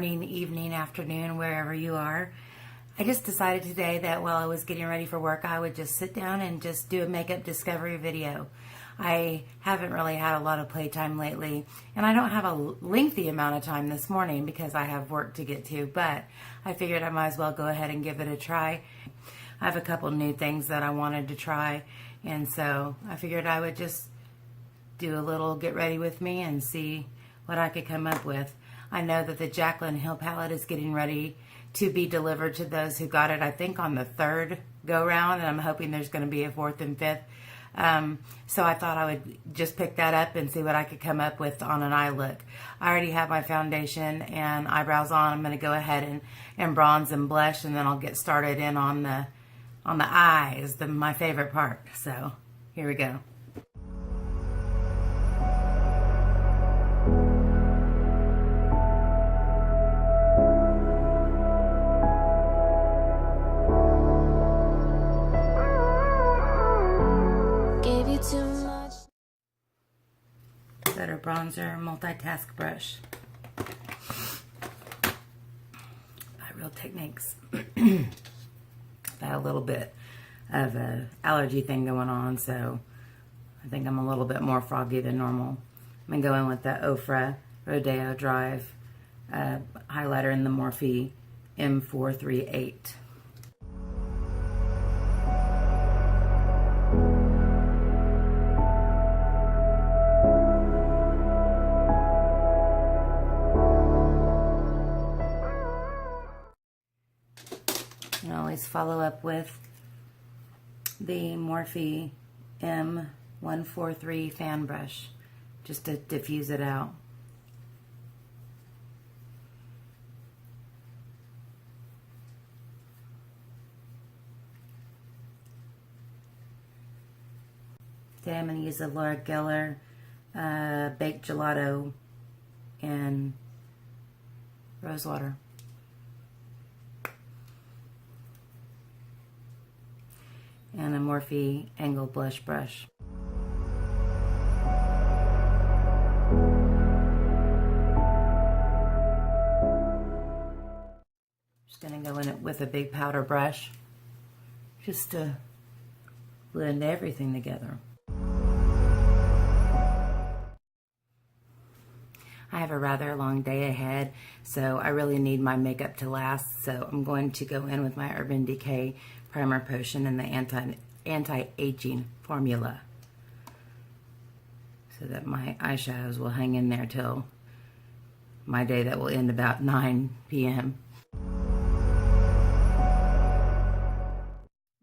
morning, evening, afternoon, wherever you are. I just decided today that while I was getting ready for work, I would just sit down and just do a makeup discovery video. I haven't really had a lot of playtime lately, and I don't have a lengthy amount of time this morning because I have work to get to, but I figured I might as well go ahead and give it a try. I have a couple new things that I wanted to try, and so I figured I would just do a little get ready with me and see what I could come up with. I know that the Jaclyn Hill palette is getting ready to be delivered to those who got it, I think, on the third go round, and I'm hoping there's going to be a fourth and fifth. So I thought I would just pick that up and see what I could come up with on an eye look. I already have my foundation and eyebrows on. I'm going to go ahead and bronze and blush, and then I'll get started in on the eyes, my favorite part. So here we go. Better bronzer, multitask brush by Real Techniques. I've had a little bit of an allergy thing going on, so I think I'm a little bit more froggy than normal. I'm going to go in with the Ofra Rodeo Drive highlighter in the Morphe M413. Follow up with the Morphe M143 fan brush just to diffuse it out. Today I'm going to use a Laura Geller Baked Gelato in Rosewater. And a Morphe Angle Blush Brush. Just going to go in it with a big powder brush just to blend everything together. I have a rather long day ahead, so I really need my makeup to last, so I'm going to go in with my Urban Decay Primer Potion and the anti-aging formula so that my eyeshadows will hang in there till my day that will end about 9 p.m. I'm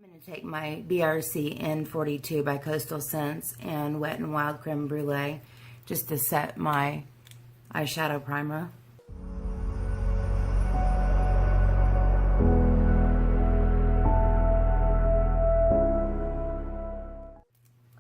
going to take my BRC N42 by Coastal Scents and Wet n Wild Creme Brulee just to set my eyeshadow primer.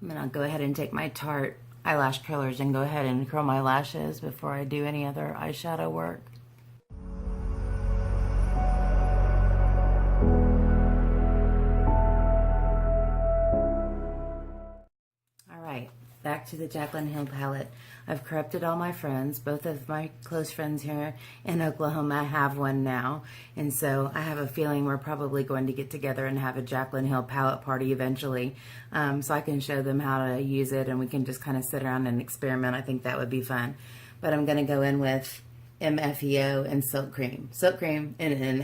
I'm going to go ahead and take my Tarte eyelash curlers and go ahead and curl my lashes before I do any other eyeshadow work. Alright, back to the Jaclyn Hill palette. I've corrupted all my friends. Both of my close friends here in Oklahoma have one now. And so I have a feeling we're probably going to get together and have a Jaclyn Hill palette party eventually. So I can show them how to use it and we can just kind of sit around and experiment. I think that would be fun. But I'm going to go in with MFEO and Silk Cream. Silk Cream and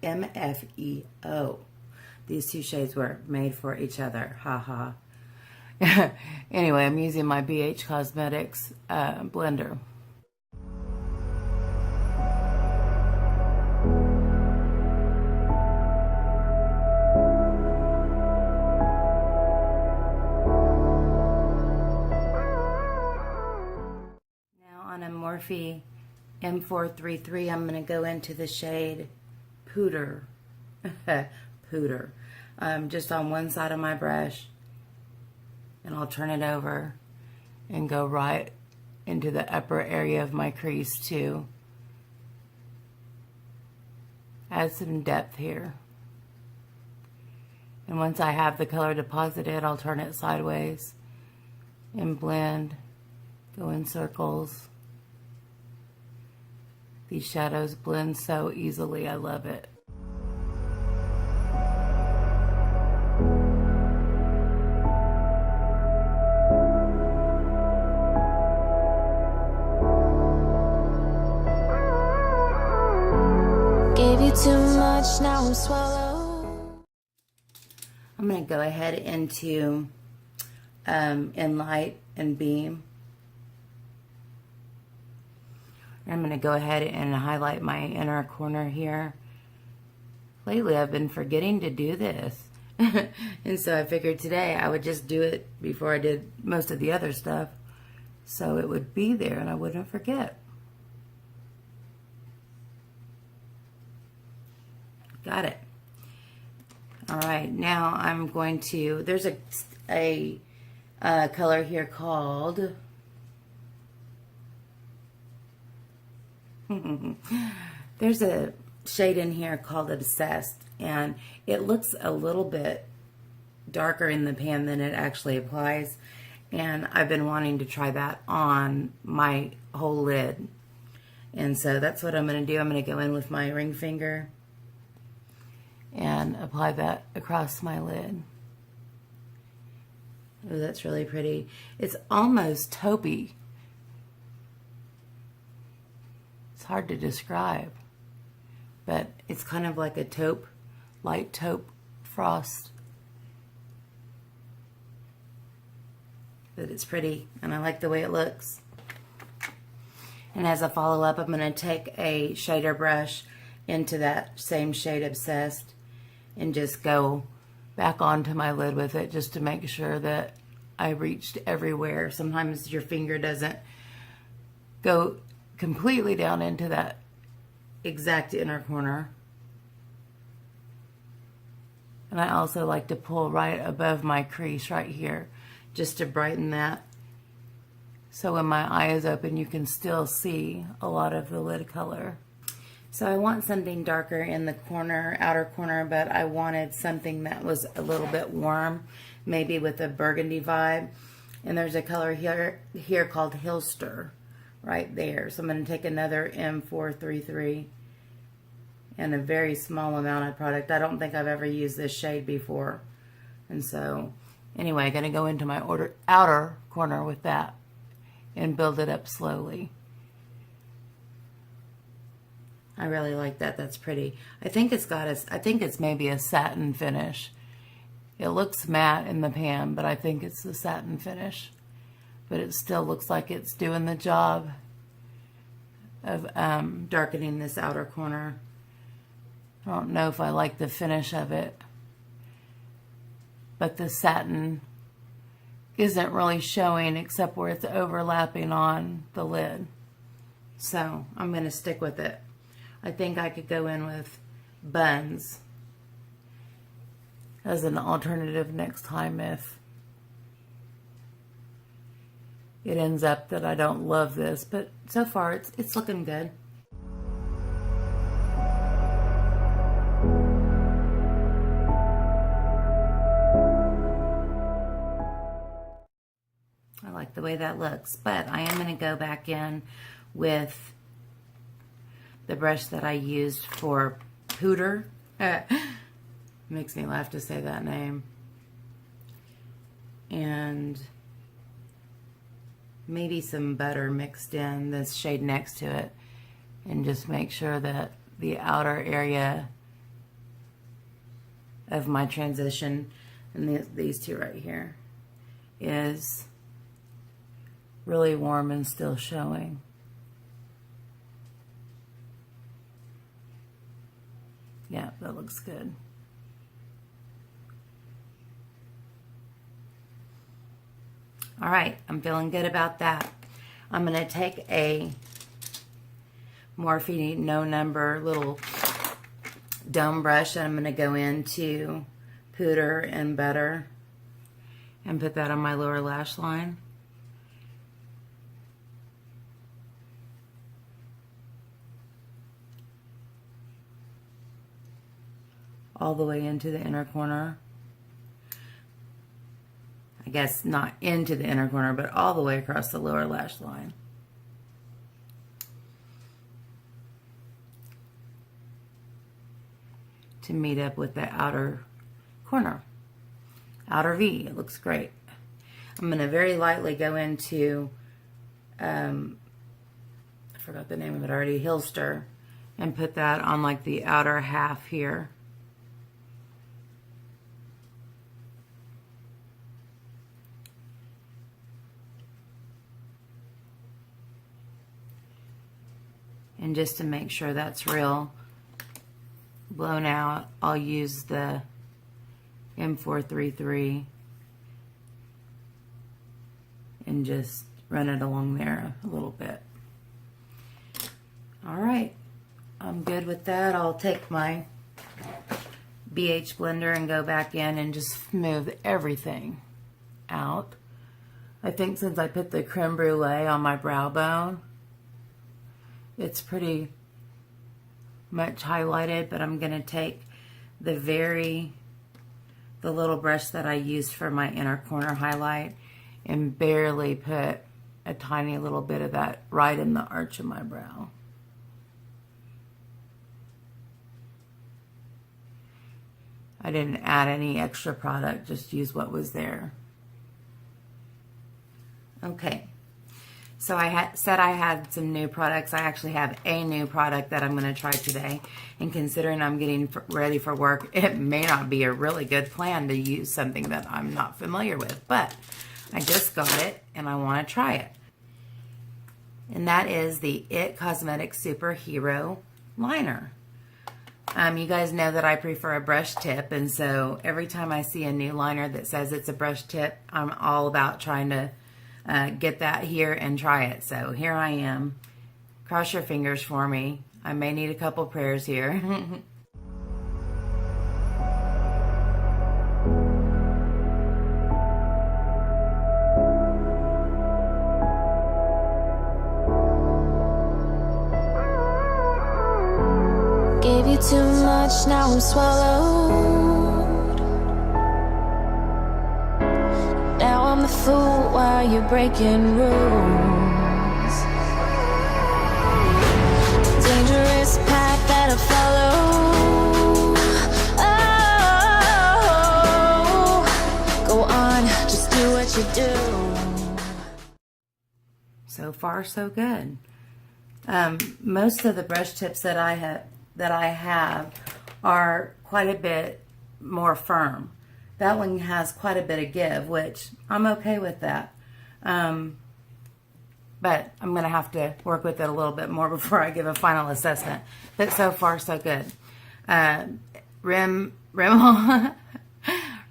MFEO. These two shades were made for each other. Ha ha. Anyway, I'm using my BH Cosmetics blender. Now on a Morphe M413, I'm going to go into the shade Pooter. Pooter. Just on one side of my brush. And I'll turn it over and go right into the upper area of my crease too. Add some depth here. And once I have the color deposited, I'll turn it sideways and blend, go in circles. These shadows blend so easily. I love it. Gave you too much, now I'm swallowed. I'm going to go ahead into Enlight and Beam. I'm going to go ahead and highlight my inner corner here. Lately I've been forgetting to do this. And so I figured today I would just do it before I did most of the other stuff. So it would be there and I wouldn't forget. Got it. All right, now I'm going to, there's a color here called, there's a shade in here called Obsessed, and it looks a little bit darker in the pan than it actually applies, and I've been wanting to try that on my whole lid. And so that's what I'm going to do. I'm going to go in with my ring finger and apply that across my lid. Oh, that's really pretty. It's almost taupey. It's hard to describe, but it's kind of like a taupe, light taupe frost. But it's pretty, and I like the way it looks. And as a follow-up, I'm going to take a shader brush into that same shade Obsessed and just go back onto my lid with it just to make sure that I reached everywhere. Sometimes your finger doesn't go completely down into that exact inner corner. And I also like to pull right above my crease right here just to brighten that. So when my eye is open, you can still see a lot of the lid color. So I want something darker in the corner, outer corner, but I wanted something that was a little bit warm, maybe with a burgundy vibe. And there's a color here called Hillster right there. So I'm going to take another M413 and a very small amount of product. I don't think I've ever used this shade before. And so anyway, I'm going to go into my outer corner with that and build it up slowly. I really like that. That's pretty. I think it's maybe a satin finish. It looks matte in the pan, but I think it's the satin finish. But it still looks like it's doing the job of darkening this outer corner. I don't know if I like the finish of it, but the satin isn't really showing except where it's overlapping on the lid. So I'm going to stick with it. I think I could go in with buns as an alternative next time if it ends up that I don't love this, but so far it's looking good. I like the way that looks, but I am going to go back in with the brush that I used for Pooter. Makes me laugh to say that name. And maybe some butter mixed in this shade next to it. And just make sure that the outer area of my transition, and these two right here, is really warm and still showing. Yeah, that looks good. All right, I'm feeling good about that. I'm going to take a Morphe No Number little dome brush, and I'm going to go into Pooter and Butter and put that on my lower lash line. All the way into the inner corner. I guess not into the inner corner, but all the way across the lower lash line. to meet up with the outer corner. Outer V, it looks great. I'm going to very lightly go into, I forgot the name of it already, Hillster, and put that on like the outer half here. And just to make sure that's real blown out, I'll use the M413 and just run it along there a little bit. All right, I'm good with that. I'll take my BH blender and go back in and just smooth everything out. I think since I put the creme brulee on my brow bone, it's pretty much highlighted, but I'm gonna take the little brush that I used for my inner corner highlight and barely put a tiny little bit of that right in the arch of my brow. I didn't add any extra product, just use what was there. Okay. So I said I had some new products. I actually have a new product that I'm going to try today. And considering I'm getting ready for work, it may not be a really good plan to use something that I'm not familiar with. But I just got it and I want to try it. And that is the IT Cosmetics Superhero Liner. You guys know that I prefer a brush tip. And so every time I see a new liner that says it's a brush tip, I'm all about trying to get that here and try it. So here I am. Cross your fingers for me. I may need a couple prayers here. Gave you too much, now I'm swallowed. Now I'm the fool while you're breaking rules. Dangerous path that I follow. Oh, go on, just do what you do. So far, so good. Most of the brush tips that I have are quite a bit more firm. That one has quite a bit of give, which I'm okay with that. But I'm going to have to work with it a little bit more before I give a final assessment. But so far, so good. Rimmel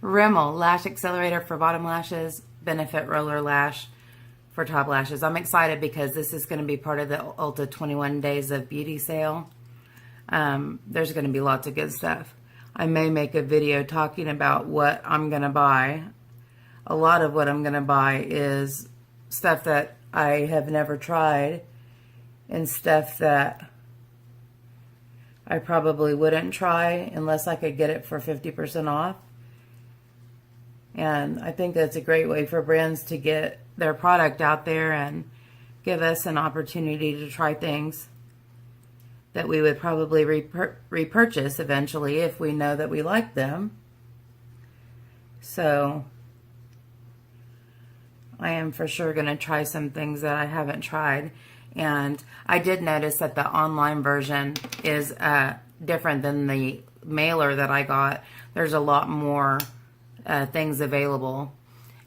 Lash Accelerator for bottom lashes, Benefit Roller Lash for top lashes. I'm excited because this is going to be part of the Ulta 21 Days of Beauty sale. There's going to be lots of good stuff. I may make a video talking about what I'm going to buy. A lot of what I'm going to buy is stuff that I have never tried and stuff that I probably wouldn't try unless I could get it for 50% off. And I think that's a great way for brands to get their product out there and give us an opportunity to try things that we would probably repurchase eventually if we know that we like them. So I am for sure going to try some things that I haven't tried. And I did notice that the online version is different than the mailer that I got. There's a lot more things available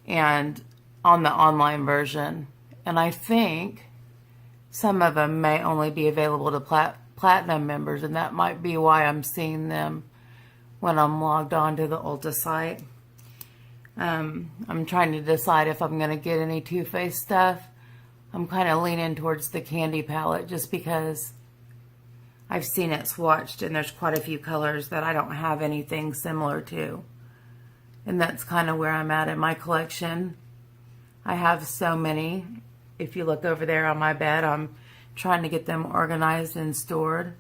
and on the online version. And I think some of them may only be available to Platinum members, and that might be why I'm seeing them when I'm logged on to the Ulta site. I'm trying to decide if I'm going to get any Too Faced stuff. I'm kind of leaning towards the candy palette just because I've seen it swatched and there's quite a few colors that I don't have anything similar to. And that's kind of where I'm at in my collection. I have so many. If you look over there on my bed, I'm trying to get them organized and stored.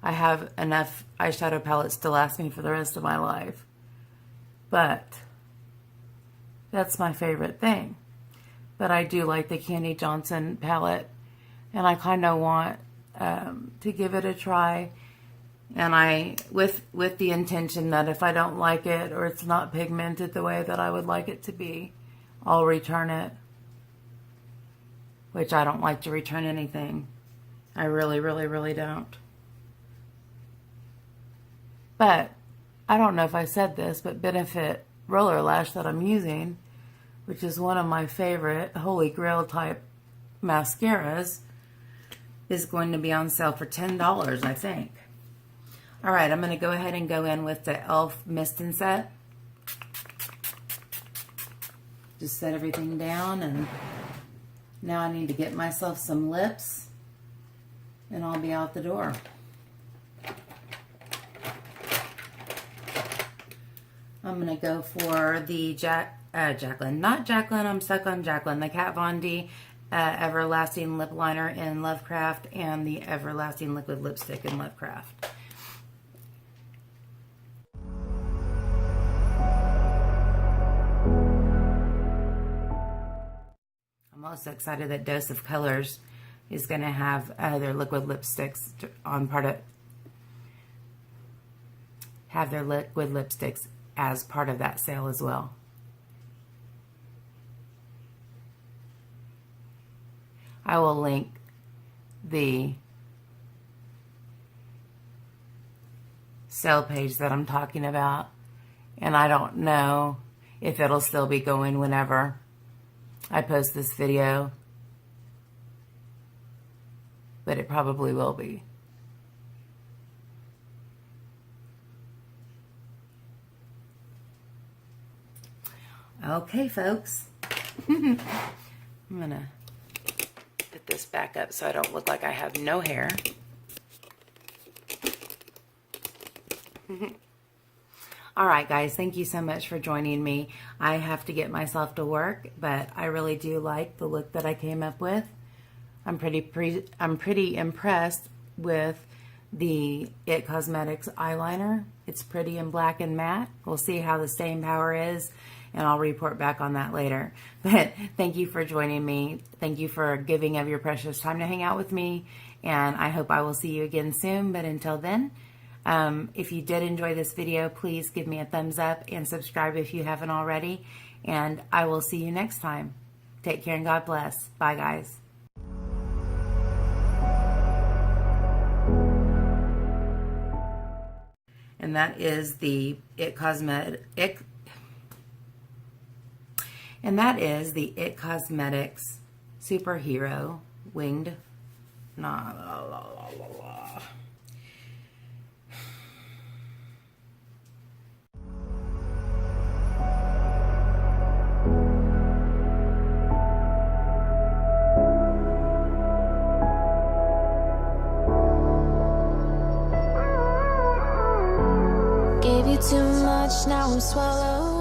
I have enough eyeshadow palettes to last me for the rest of my life. But that's my favorite thing. But I do like the Candy Johnson palette. And I kind of want to give it a try. And I, with the intention that if I don't like it or it's not pigmented the way that I would like it to be, I'll return it. Which I don't like to return anything. I really, really, really don't. But, I don't know if I said this, but Benefit Roller Lash that I'm using, which is one of my favorite Holy Grail type mascaras, is going to be on sale for $10, I think. Alright, I'm going to go ahead and go in with the e.l.f. Mist and Set. Just set everything down, and now I need to get myself some lips, and I'll be out the door. I'm going to go for the Jaclyn. Not Jaclyn, I'm stuck on Jaclyn. The Kat Von D Everlasting Lip Liner in Lovecraft and the Everlasting Liquid Lipstick in Lovecraft. I'm also excited that Dose of Colors is going to have their liquid lipsticks on have their liquid lipsticks as part of that sale as well. I will link the sale page that I'm talking about, and I don't know if it'll still be going whenever I post this video, but it probably will be. Okay, folks. I'm gonna put this back up so I don't look like I have no hair. Alright guys, thank you so much for joining me. I have to get myself to work, but I really do like the look that I came up with. I'm pretty impressed with the IT Cosmetics eyeliner. It's pretty and black and matte. We'll see how the staying power is, and I'll report back on that later. But thank you for joining me. Thank you for giving of your precious time to hang out with me, and I hope I will see you again soon. But until then, if you did enjoy this video, please give me a thumbs up and subscribe if you haven't already, and I will see you next time. Take care and God bless. Bye guys. And that is the IT Cosmetics Superhero Winged. Gave you too much, now I'm swallowed.